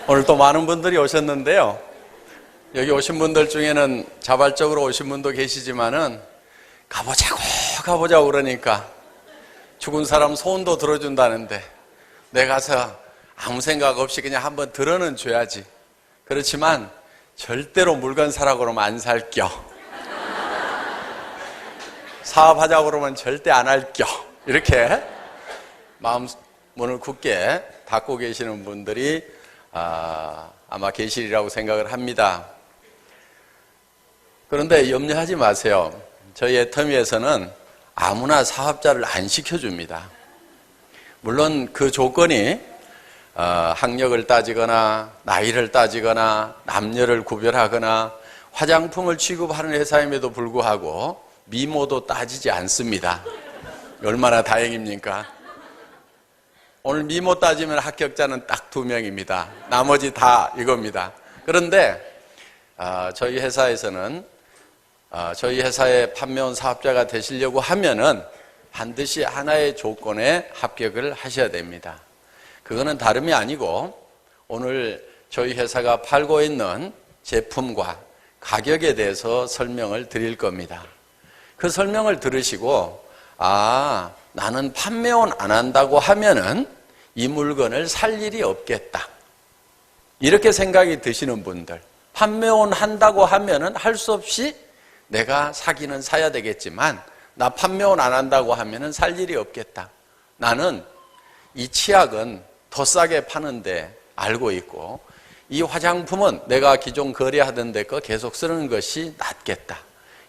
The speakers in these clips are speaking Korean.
오늘 또 많은 분들이 오셨는데요. 여기 오신 분들 중에는 자발적으로 오신 분도 계시지만은 가보자고 그러니까 죽은 사람 소원도 들어준다는데 내가 가서 아무 생각 없이 그냥 한번 들어는 줘야지. 그렇지만 절대로 물건 사라고 그러면 안 살겨. 사업하자고 그러면 절대 안 할겨. 이렇게 마음 문을 굳게 닫고 계시는 분들이 아마 계시리라고 생각을 합니다. 그런데 염려하지 마세요. 저희 애터미에서는 아무나 사업자를 안 시켜줍니다. 물론 그 조건이 학력을 따지거나 나이를 따지거나 남녀를 구별하거나 화장품을 취급하는 회사임에도 불구하고 미모도 따지지 않습니다. 얼마나 다행입니까? 오늘 미모 따지면 합격자는 딱 2명입니다. 나머지 다 이겁니다. 그런데 저희 회사에서는 저희 회사의 판매원 사업자가 되시려고 하면은 반드시 하나의 조건에 합격을 하셔야 됩니다. 그거는 다름이 아니고 오늘 저희 회사가 팔고 있는 제품과 가격에 대해서 설명을 드릴 겁니다. 그 설명을 들으시고 나는 판매원 안 한다고 하면은 이 물건을 살 일이 없겠다. 이렇게 생각이 드시는 분들, 판매원 한다고 하면은 할 수 없이 내가 사기는 사야 되겠지만 나 판매원 안 한다고 하면은 살 일이 없겠다. 나는 이 치약은 더 싸게 파는데 알고 있고 이 화장품은 내가 기존 거래하던 데 거 계속 쓰는 것이 낫겠다.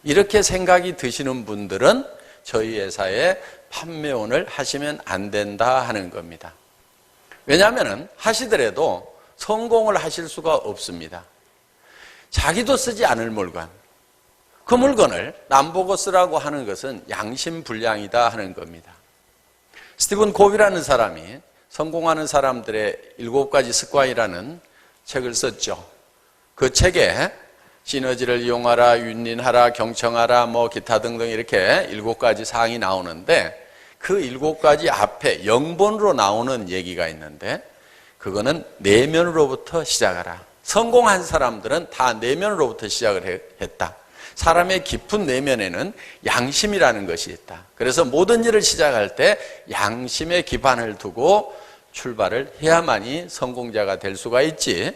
이렇게 생각이 드시는 분들은 저희 회사에 판매원을 하시면 안 된다 하는 겁니다. 왜냐하면 하시더라도 성공을 하실 수가 없습니다. 자기도 쓰지 않을 물건, 그 물건을 남 보고 쓰라고 하는 것은 양심불량이다 하는 겁니다. 스티븐 코비라는 사람이 성공하는 사람들의 7가지 습관이라는 책을 썼죠. 그 책에 시너지를 이용하라, 윈윈하라, 경청하라, 기타 등등 이렇게 7가지 사항이 나오는데 그 7가지 앞에 영본으로 나오는 얘기가 있는데 그거는 내면으로부터 시작하라. 성공한 사람들은 다 내면으로부터 시작을 했다. 사람의 깊은 내면에는 양심이라는 것이 있다. 그래서 모든 일을 시작할 때 양심에 기반을 두고 출발을 해야만이 성공자가 될 수가 있지,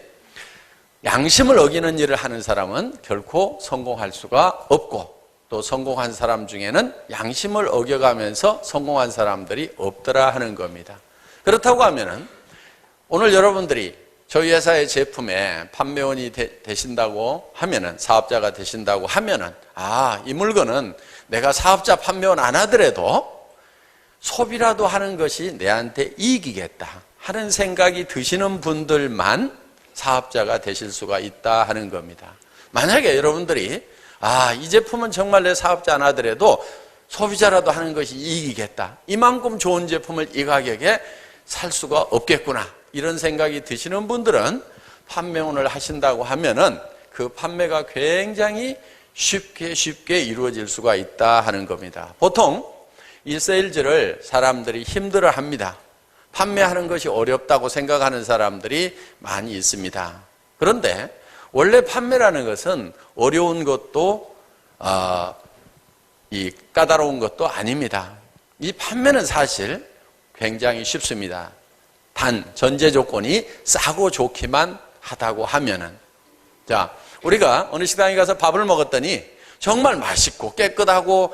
양심을 어기는 일을 하는 사람은 결코 성공할 수가 없고 또 성공한 사람 중에는 양심을 어겨가면서 성공한 사람들이 없더라 하는 겁니다. 그렇다고 하면은 오늘 여러분들이 저희 회사의 제품에 판매원이 되신다고 하면은, 사업자가 되신다고 하면은 이 물건은 내가 사업자 판매원 안 하더라도 소비라도 하는 것이 내한테 이익이겠다 하는 생각이 드시는 분들만 사업자가 되실 수가 있다 하는 겁니다. 만약에 여러분들이 이 제품은 정말 내 사업자 안 하더라도 소비자라도 하는 것이 이익이겠다, 이만큼 좋은 제품을 이 가격에 살 수가 없겠구나, 이런 생각이 드시는 분들은 판매원을 하신다고 하면은 그 판매가 굉장히 쉽게 이루어질 수가 있다 하는 겁니다. 보통 이 세일즈를 사람들이 힘들어 합니다. 판매하는 것이 어렵다고 생각하는 사람들이 많이 있습니다. 그런데 원래 판매라는 것은 어려운 것도 이 까다로운 것도 아닙니다. 이 판매는 사실 굉장히 쉽습니다. 단 전제 조건이 싸고 좋기만 하다고 하면은, 자, 우리가 어느 식당에 가서 밥을 먹었더니 정말 맛있고 깨끗하고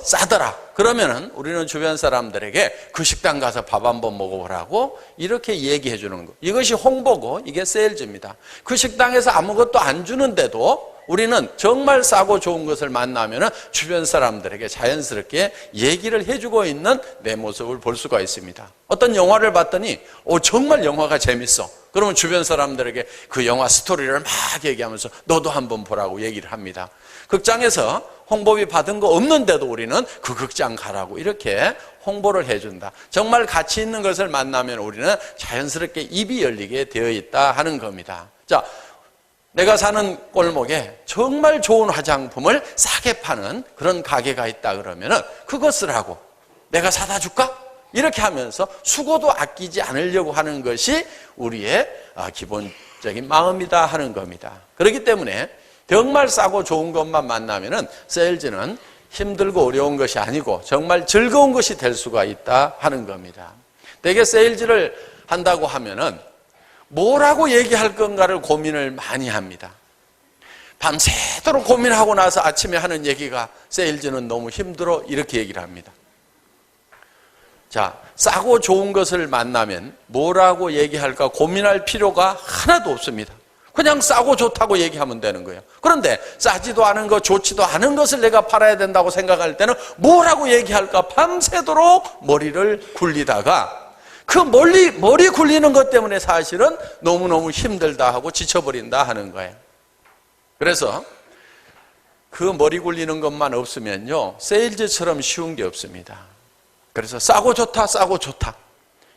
싸더라. 그러면은 우리는 주변 사람들에게 그 식당 가서 밥 한번 먹어보라고 이렇게 얘기해 주는 거. 이것이 홍보고 이게 세일즈입니다. 그 식당에서 아무것도 안 주는데도 우리는 정말 싸고 좋은 것을 만나면은 주변 사람들에게 자연스럽게 얘기를 해주고 있는 내 모습을 볼 수가 있습니다. 어떤 영화를 봤더니 정말 영화가 재밌어. 그러면 주변 사람들에게 그 영화 스토리를 막 얘기하면서 너도 한번 보라고 얘기를 합니다. 극장에서 홍보비 받은 거 없는데도 우리는 그 극장 가라고 이렇게 홍보를 해준다. 정말 가치 있는 것을 만나면 우리는 자연스럽게 입이 열리게 되어 있다 하는 겁니다. 자, 내가 사는 골목에 정말 좋은 화장품을 싸게 파는 그런 가게가 있다 그러면은 그것을 하고 내가 사다 줄까? 이렇게 하면서 수고도 아끼지 않으려고 하는 것이 우리의 기본적인 마음이다 하는 겁니다. 그렇기 때문에 정말 싸고 좋은 것만 만나면은 세일즈는 힘들고 어려운 것이 아니고 정말 즐거운 것이 될 수가 있다 하는 겁니다. 대개 세일즈를 한다고 하면은 뭐라고 얘기할 건가를 고민을 많이 합니다. 밤새도록 고민하고 나서 아침에 하는 얘기가 세일즈는 너무 힘들어 이렇게 얘기를 합니다. 자, 싸고 좋은 것을 만나면 뭐라고 얘기할까 고민할 필요가 하나도 없습니다. 그냥 싸고 좋다고 얘기하면 되는 거예요. 그런데 싸지도 않은 것, 좋지도 않은 것을 내가 팔아야 된다고 생각할 때는 뭐라고 얘기할까 밤새도록 머리를 굴리다가 그 머리 굴리는 것 때문에 사실은 너무너무 힘들다 하고 지쳐버린다 하는 거예요. 그래서 그 머리 굴리는 것만 없으면요, 세일즈처럼 쉬운 게 없습니다. 그래서 싸고 좋다, 싸고 좋다.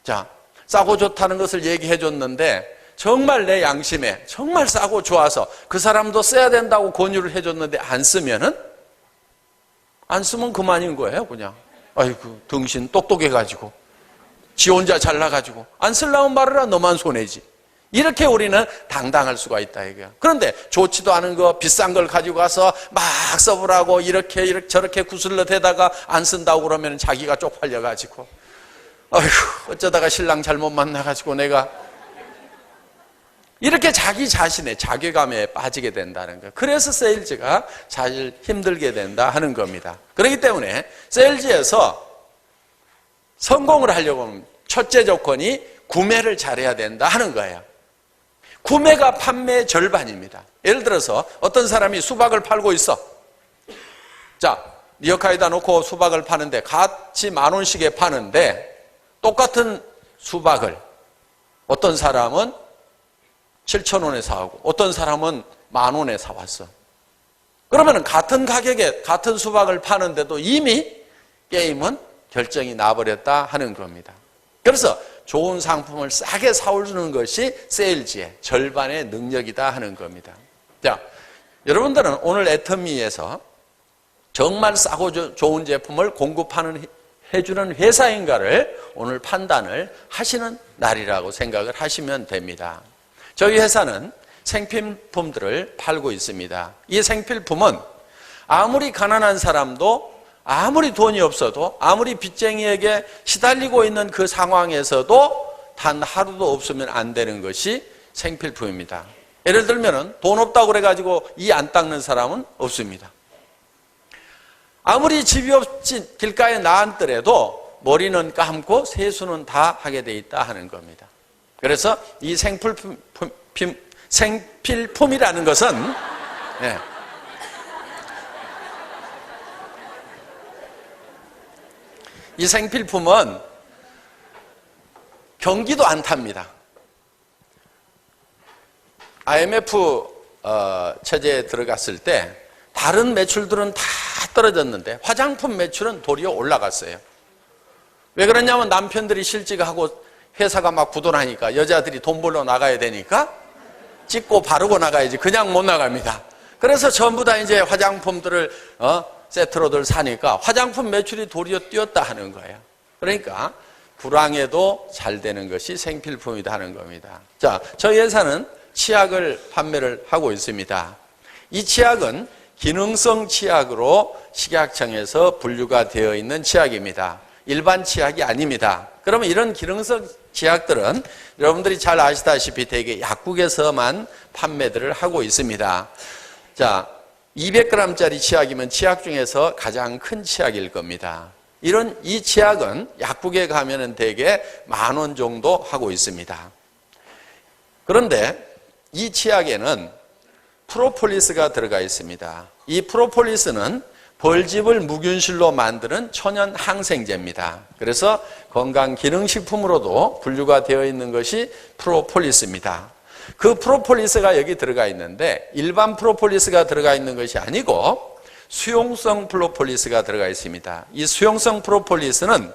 자, 싸고 좋다는 것을 얘기해 줬는데 정말 내 양심에 정말 싸고 좋아서 그 사람도 써야 된다고 권유를 해 줬는데 안 쓰면은 안 쓰면 그만인 거예요, 그냥. 아이고, 등신 똑똑해가지고 지 혼자 잘나가지고 안 쓰려면 말을 하, 너만 손해지. 이렇게 우리는 당당할 수가 있다 이거야. 그런데 좋지도 않은 거 비싼 걸 가지고 가서 막 써보라고 이렇게 저렇게 구슬러 대다가 안 쓴다고 그러면 자기가 쪽팔려가지고 아이고 어쩌다가 신랑 잘못 만나가지고 내가 이렇게 자기 자신의 자괴감에 빠지게 된다는 거예요. 그래서 세일즈가 사실 힘들게 된다 하는 겁니다. 그렇기 때문에 세일즈에서 성공을 하려고 하면 첫째 조건이 구매를 잘해야 된다 하는 거예요. 구매가 판매의 절반입니다. 예를 들어서 어떤 사람이 수박을 팔고 있어. 자, 리어카에다 놓고 수박을 파는데 같이 10,000원씩에 파는데 똑같은 수박을 어떤 사람은 7,000원에 사오고 어떤 사람은 10,000원에 사왔어. 그러면 같은 가격에 같은 수박을 파는데도 이미 게임은 결정이 나버렸다 하는 겁니다. 그래서 좋은 상품을 싸게 사오는 것이 세일즈의 절반의 능력이다 하는 겁니다. 자, 여러분들은 오늘 애터미에서 정말 싸고 좋은 제품을 해주는 회사인가를 오늘 판단을 하시는 날이라고 생각을 하시면 됩니다. 저희 회사는 생필품들을 팔고 있습니다. 이 생필품은 아무리 가난한 사람도 아무리 돈이 없어도 아무리 빚쟁이에게 시달리고 있는 그 상황에서도 단 하루도 없으면 안 되는 것이 생필품입니다. 예를 들면 돈 없다고 그래가지고 이 안 닦는 사람은 없습니다. 아무리 집이 없이 길가에 나앉더라도 머리는 감고 세수는 다 하게 돼 있다 하는 겁니다. 그래서 이 생필품이라는 것은 이 생필품은 경기도 안 탑니다. IMF 체제에 들어갔을 때 다른 매출들은 다 떨어졌는데 화장품 매출은 도리어 올라갔어요. 왜 그러냐면 남편들이 실직하고 회사가 막 부도나니까 여자들이 돈 벌러 나가야 되니까 찍고 바르고 나가야지 그냥 못 나갑니다. 그래서 전부 다 이제 화장품들을 세트로들 사니까 화장품 매출이 도리어 뛰었다 하는 거예요. 그러니까 불황에도 잘 되는 것이 생필품이다 하는 겁니다. 자, 저희 회사는 치약을 판매를 하고 있습니다. 이 치약은 기능성 치약으로 식약청에서 분류가 되어 있는 치약입니다. 일반 치약이 아닙니다. 그러면 이런 기능성 치약들은 여러분들이 잘 아시다시피 대개 약국에서만 판매들을 하고 있습니다. 자, 200g짜리 치약이면 치약 중에서 가장 큰 치약일 겁니다. 이 치약은 약국에 가면은 대개 10,000원 정도 하고 있습니다. 그런데 이 치약에는 프로폴리스가 들어가 있습니다. 이 프로폴리스는 벌집을 무균실로 만드는 천연 항생제입니다. 그래서 건강기능식품으로도 분류가 되어 있는 것이 프로폴리스입니다. 그 프로폴리스가 여기 들어가 있는데 일반 프로폴리스가 들어가 있는 것이 아니고 수용성 프로폴리스가 들어가 있습니다. 이 수용성 프로폴리스는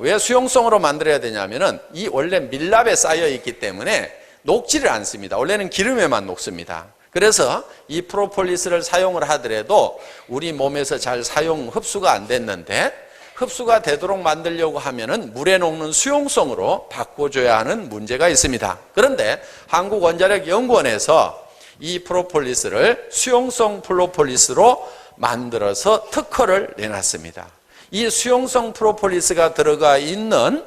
왜 수용성으로 만들어야 되냐면은 이 원래 밀랍에 쌓여 있기 때문에 녹지를 않습니다. 원래는 기름에만 녹습니다. 그래서 이 프로폴리스를 사용을 하더라도 우리 몸에서 잘 흡수가 안 됐는데 흡수가 되도록 만들려고 하면은 물에 녹는 수용성으로 바꿔줘야 하는 문제가 있습니다. 그런데 한국원자력연구원에서 이 프로폴리스를 수용성 프로폴리스로 만들어서 특허를 내놨습니다. 이 수용성 프로폴리스가 들어가 있는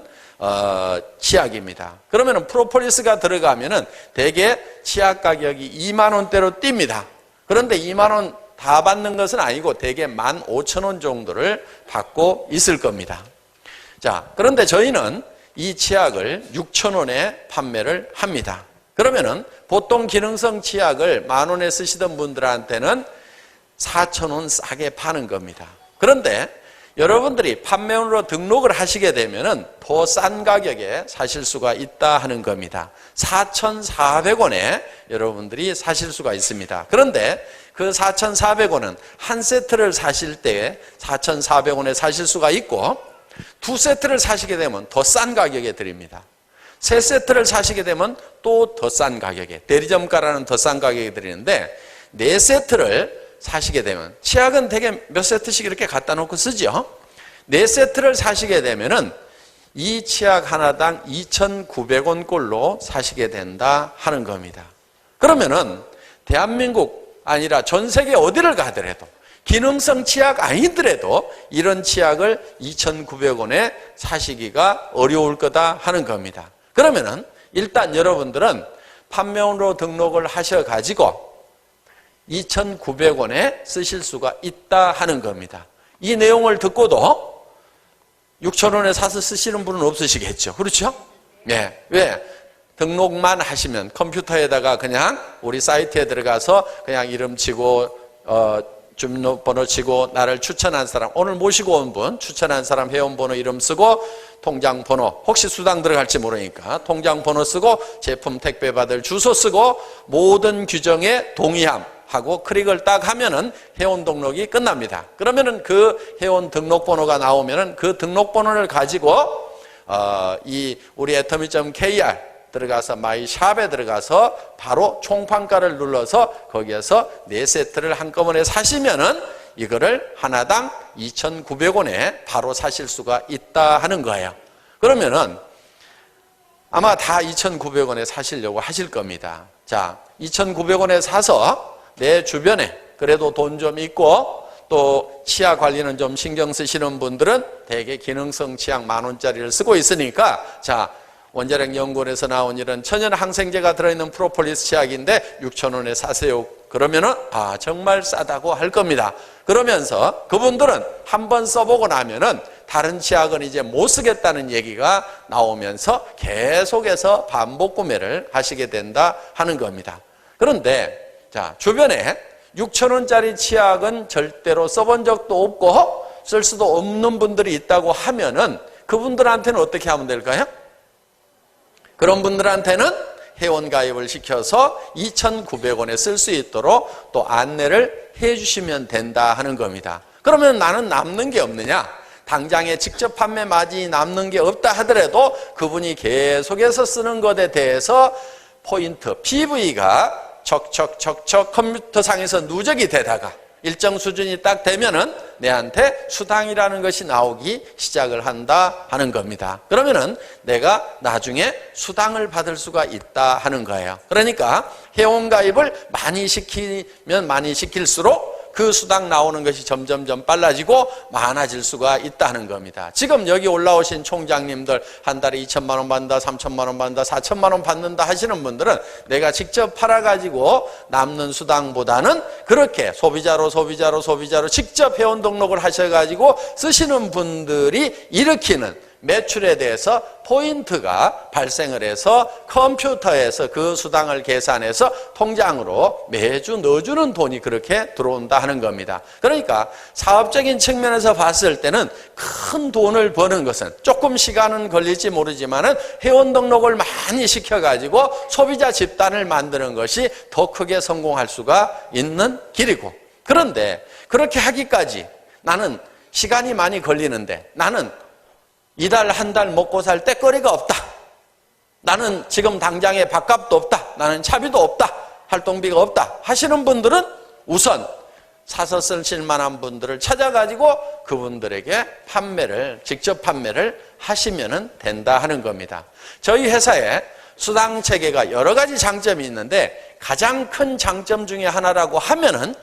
치약입니다. 그러면은 프로폴리스가 들어가면은 대개 치약 가격이 2만 원대로 뜁니다. 그런데 2만 원 다 받는 것은 아니고 대개 15,000원 정도를 받고 있을 겁니다. 자, 그런데 저희는 이 치약을 6,000원에 판매를 합니다. 그러면은 보통 기능성 치약을 10,000원에 쓰시던 분들한테는 4,000원 싸게 파는 겁니다. 그런데 여러분들이 판매원으로 등록을 하시게 되면은 더 싼 가격에 사실 수가 있다 하는 겁니다. 4,400원에 여러분들이 사실 수가 있습니다. 그런데 그 4,400원은 한 세트를 사실 때 4,400원에 사실 수가 있고, 두 세트를 사시게 되면 더 싼 가격에 드립니다. 세 세트를 사시게 되면 또 더 싼 가격에, 대리점가라는 더 싼 가격에 드리는데, 네 세트를 사시게 되면, 치약은 대개 몇 세트씩 이렇게 갖다 놓고 쓰죠. 네 세트를 사시게 되면은 이 치약 하나당 2,900원 꼴로 사시게 된다 하는 겁니다. 그러면은 대한민국 아니라 전 세계 어디를 가더라도 기능성 치약 아니더라도 이런 치약을 2,900원에 사시기가 어려울 거다 하는 겁니다. 그러면은 일단 여러분들은 판매원으로 등록을 하셔가지고 2,900원에 쓰실 수가 있다 하는 겁니다. 이 내용을 듣고도 6,000원에 사서 쓰시는 분은 없으시겠죠. 그렇죠? 네. 왜? 등록만 하시면 컴퓨터에다가 그냥 우리 사이트에 들어가서 그냥 이름 치고 주민번호 치고 나를 추천한 사람, 오늘 모시고 온 분 추천한 사람 회원번호 이름 쓰고 통장 번호, 혹시 수당 들어갈지 모르니까 통장 번호 쓰고 제품 택배 받을 주소 쓰고 모든 규정에 동의함 하고 클릭을 딱 하면은 회원 등록이 끝납니다. 그러면은 그 회원 등록번호가 나오면은 그 등록번호를 가지고 이 우리 애터미.kr 들어가서 마이샵에 들어가서 바로 총판가를 눌러서 거기에서 4세트를 한꺼번에 사시면은 이거를 하나당 2,900원에 바로 사실 수가 있다 하는 거예요. 그러면은 아마 다 2,900원에 사시려고 하실 겁니다. 자, 2,900원에 사서 내 주변에 그래도 돈 좀 있고 또 치아 관리는 좀 신경 쓰시는 분들은 대개 기능성 치약 10,000원짜리를 쓰고 있으니까, 자, 원자력연구원에서 나온 이런 천연 항생제가 들어있는 프로폴리스 치약인데 6,000원에 사세요. 그러면은 정말 싸다고 할 겁니다. 그러면서 그분들은 한번 써보고 나면은 다른 치약은 이제 못 쓰겠다는 얘기가 나오면서 계속해서 반복 구매를 하시게 된다 하는 겁니다. 그런데 자, 주변에 6,000원짜리 치약은 절대로 써본 적도 없고 쓸 수도 없는 분들이 있다고 하면은 그분들한테는 어떻게 하면 될까요? 그런 분들한테는 회원 가입을 시켜서 2,900원에 쓸 수 있도록 또 안내를 해 주시면 된다 하는 겁니다. 그러면 나는 남는 게 없느냐? 당장에 직접 판매 마진이 남는 게 없다 하더라도 그분이 계속해서 쓰는 것에 대해서 포인트, PV가 척척척척 컴퓨터상에서 누적이 되다가 일정 수준이 딱 되면은 내한테 수당이라는 것이 나오기 시작을 한다 하는 겁니다. 그러면은 내가 나중에 수당을 받을 수가 있다 하는 거예요. 그러니까 회원 가입을 많이 시키면 많이 시킬수록 그 수당 나오는 것이 점점점 빨라지고 많아질 수가 있다는 겁니다. 지금 여기 올라오신 총장님들 한 달에 2,000만 원 받는다, 3,000만 원 받는다, 4,000만 원 받는다 하시는 분들은 내가 직접 팔아가지고 남는 수당보다는 그렇게 소비자로 직접 회원 등록을 하셔가지고 쓰시는 분들이 일으키는 매출에 대해서 포인트가 발생을 해서 컴퓨터에서 그 수당을 계산해서 통장으로 매주 넣어주는 돈이 그렇게 들어온다 하는 겁니다. 그러니까 사업적인 측면에서 봤을 때는 큰 돈을 버는 것은 조금 시간은 걸릴지 모르지만은 회원 등록을 많이 시켜가지고 소비자 집단을 만드는 것이 더 크게 성공할 수가 있는 길이고, 그런데 그렇게 하기까지 나는 시간이 많이 걸리는데 나는 이달 한 달 먹고 살 때거리가 없다, 나는 지금 당장에 밥값도 없다, 나는 차비도 없다, 활동비가 없다 하시는 분들은 우선 사서 쓰실 만한 분들을 찾아가지고 그분들에게 직접 판매를 하시면 된다 하는 겁니다. 저희 회사에 수당 체계가 여러 가지 장점이 있는데 가장 큰 장점 중에 하나라고 하면은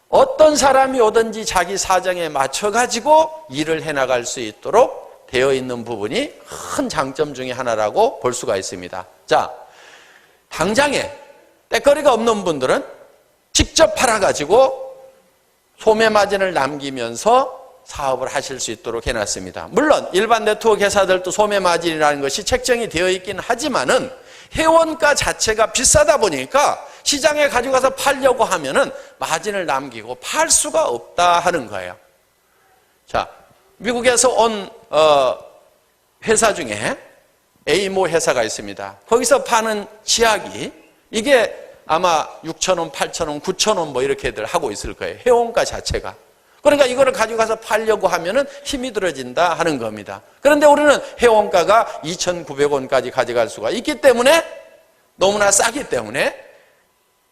어떤 사람이 오든지 자기 사정에 맞춰가지고 일을 해나갈 수 있도록 되어 있는 부분이 큰 장점 중에 하나라고 볼 수가 있습니다. 자, 당장에 때거리가 없는 분들은 직접 팔아가지고 소매 마진을 남기면서 사업을 하실 수 있도록 해놨습니다. 물론 일반 네트워크 회사들도 소매 마진이라는 것이 책정이 되어 있긴 하지만은 회원가 자체가 비싸다 보니까 시장에 가져가서 팔려고 하면은 마진을 남기고 팔 수가 없다 하는 거예요. 자, 미국에서 온 회사 중에 A모 회사가 있습니다. 거기서 파는 치약이 이게 아마 6,000원, 8,000원, 9,000원 뭐 이렇게들 하고 있을 거예요. 회원가 자체가. 그러니까 이거를 가져가서 팔려고 하면은 힘이 들어진다 하는 겁니다. 그런데 우리는 회원가가 2,900원까지 가져갈 수가 있기 때문에 너무나 싸기 때문에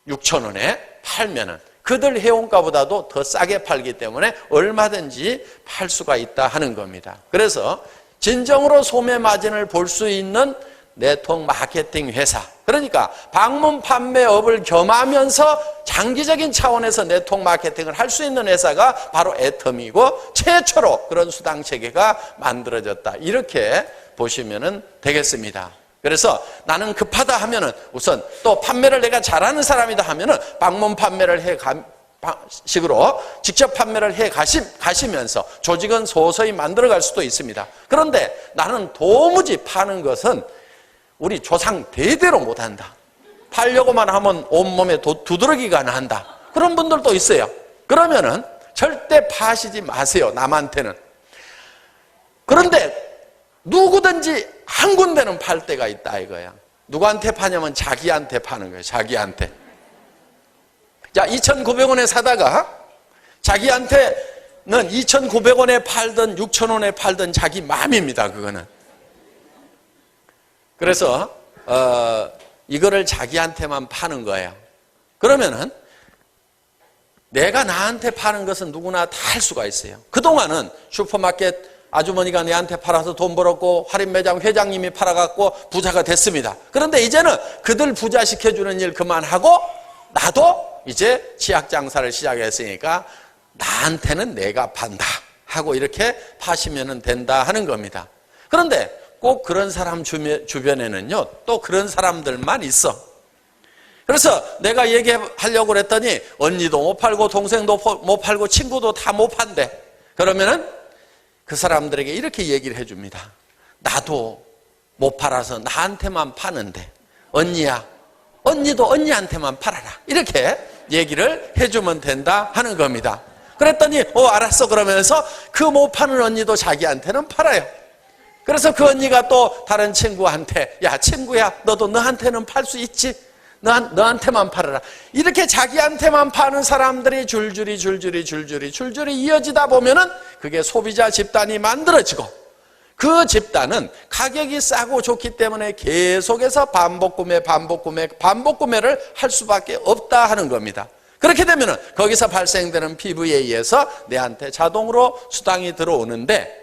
6,000원에 팔면은 그들 회원가보다도 더 싸게 팔기 때문에 얼마든지 팔 수가 있다 하는 겁니다. 그래서 진정으로 소매 마진을 볼 수 있는 네트워크 마케팅 회사, 그러니까 방문 판매업을 겸하면서 장기적인 차원에서 네트워크 마케팅을 할 수 있는 회사가 바로 애텀이고 최초로 그런 수당 체계가 만들어졌다, 이렇게 보시면 되겠습니다. 그래서 나는 급하다 하면은 우선 또 판매를 내가 잘하는 사람이다 하면은 방문 판매를 식으로 직접 판매를 해 가시면서 조직은 서서히 만들어갈 수도 있습니다. 그런데 나는 도무지 파는 것은 우리 조상 대대로 못한다, 팔려고만 하면 온몸에 두드러기가 난다, 그런 분들도 있어요. 그러면은 절대 파시지 마세요, 남한테는. 그런데 누구든지 한 군데는 팔 때가 있다 이거야. 누구한테 파냐면 자기한테 파는 거예요. 자기한테. 자, 2,900원에 사다가 자기한테는 2,900원에 팔든 6,000원에 팔든 자기 마음입니다, 그거는. 그래서 이거를 자기한테만 파는 거예요. 그러면은 내가 나한테 파는 것은 누구나 다 할 수가 있어요. 그동안은 슈퍼마켓 아주머니가 내한테 팔아서 돈 벌었고 할인 매장 회장님이 팔아갖고 부자가 됐습니다. 그런데 이제는 그들 부자 시켜주는 일 그만하고 나도 이제 치약 장사를 시작했으니까 나한테는 내가 판다 하고 이렇게 파시면 된다 하는 겁니다. 그런데 꼭 그런 사람 주변에는요, 또 그런 사람들만 있어. 그래서 내가 얘기하려고 그랬더니 언니도 못 팔고 동생도 못 팔고 친구도 다 못 판대. 그러면은 그 사람들에게 이렇게 얘기를 해줍니다. 나도 못 팔아서 나한테만 파는데 언니야, 언니도 언니한테만 팔아라, 이렇게 얘기를 해주면 된다 하는 겁니다. 그랬더니 알았어 그러면서 그 못 파는 언니도 자기한테는 팔아요. 그래서 그 언니가 또 다른 친구한테, 야 친구야, 너도 너한테는 팔 수 있지? 너한테만 팔아라. 이렇게 자기한테만 파는 사람들이 줄줄이 이어지다 보면은 그게 소비자 집단이 만들어지고, 그 집단은 가격이 싸고 좋기 때문에 계속해서 반복 구매를 할 수밖에 없다 하는 겁니다. 그렇게 되면은 거기서 발생되는 PVA에서 내한테 자동으로 수당이 들어오는데,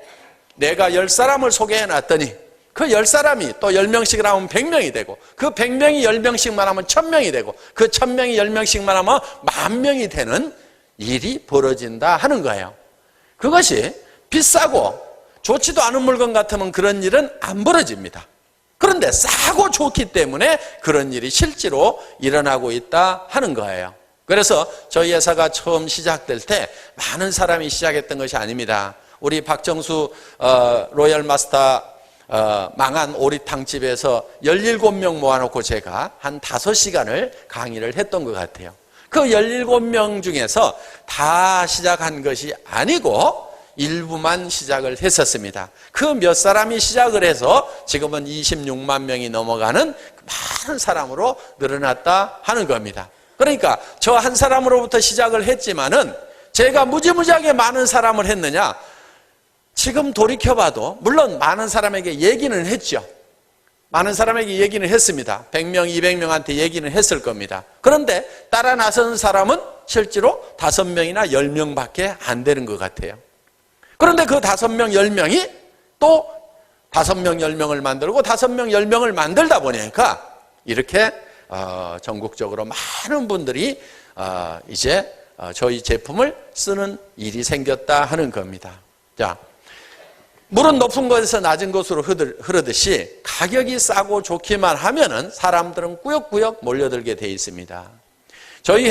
내가 10사람을 소개해 놨더니 그 10사람이 또 10명씩을 하면 100명이 되고, 그 100명이 10명씩만 하면 1000명이 되고, 그 1000명이 10명씩만 하면 10,000명이 되는 일이 벌어진다 하는 거예요. 그것이 비싸고 좋지도 않은 물건 같으면 그런 일은 안 벌어집니다. 그런데 싸고 좋기 때문에 그런 일이 실제로 일어나고 있다 하는 거예요. 그래서 저희 회사가 처음 시작될 때 많은 사람이 시작했던 것이 아닙니다. 우리 박정수 로열 마스터 망한 오리탕집에서 17명 모아놓고 제가 한 5시간을 강의를 했던 것 같아요. 그 17명 중에서 다 시작한 것이 아니고 일부만 시작을 했었습니다. 그 몇 사람이 시작을 해서 지금은 26만 명이 넘어가는 많은 사람으로 늘어났다 하는 겁니다. 그러니까 저 한 사람으로부터 시작을 했지만은 제가 무지무지하게 많은 사람을 했느냐? 지금 돌이켜봐도 물론 많은 사람에게 얘기는 했죠. 많은 사람에게 얘기는 했습니다. 100명, 200명한테 얘기는 했을 겁니다. 그런데 따라 나선 사람은 실제로 5명이나 10명밖에 안 되는 것 같아요. 그런데 그 5명, 10명이 또 5명, 10명을 만들고 5명, 10명을 만들다 보니까 이렇게 전국적으로 많은 분들이 이제 저희 제품을 쓰는 일이 생겼다 하는 겁니다. 자, 물은 높은 곳에서 낮은 곳으로 흐르듯이 가격이 싸고 좋기만 하면은 사람들은 꾸역꾸역 몰려들게 돼 있습니다. 저희